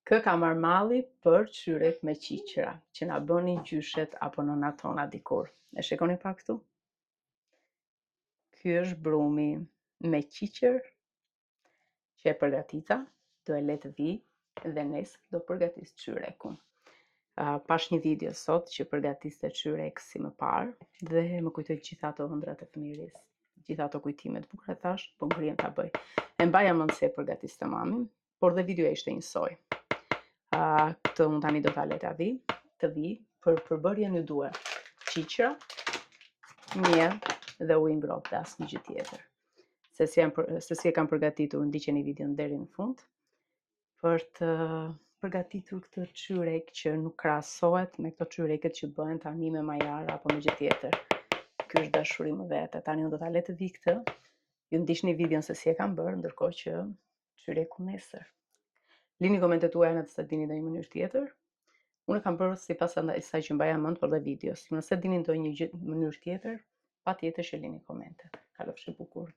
Kë ka marrë malli për qyrek me qiqra, që na bënin gjyshet apo nënat tona dikur. E shikoni pak këtu? Ky është brumi me qiqër që e përgatita, do e le të vi dhe nesër do përgatis qyrekun. Pash një video sot që përgatiste qyrek si më parë dhe më kujtoj gjitha ato ëndrat e fëmiris, gjitha ato kujtimet bukura, thash, po ngrihem ta bëj. E mbaja mend se e përgatiste mamin, por dhe videoja ishte njësoj. Këtë unë tani do ta le të vi për përbërjen ju duhet qiqra, miell dhe ujë ngrohtë dhe asnjë gjë tjetër. Se si e kam përgatitur, ndiqeni videon deri në fund për të përgatitur këtë qyrek që nuk krahasohet me këto qyreket që bëhen tani me majara apo me gjë tjetër. Ky është dashurim më vete. Tani unë do ta le të vi këtë. Ju ndiqni videon se si e kam bërë, ndërkohë që qyreku nesër. Lini komentet tuaja nëse dini ndonjë mënyrë tjetër. Unë e kam bërë sipas asaj që mbaja mend për dhe videos. Nëse dini ndonjë mënyrë tjetër, patjetër që lini komente. Kalofshi bukur.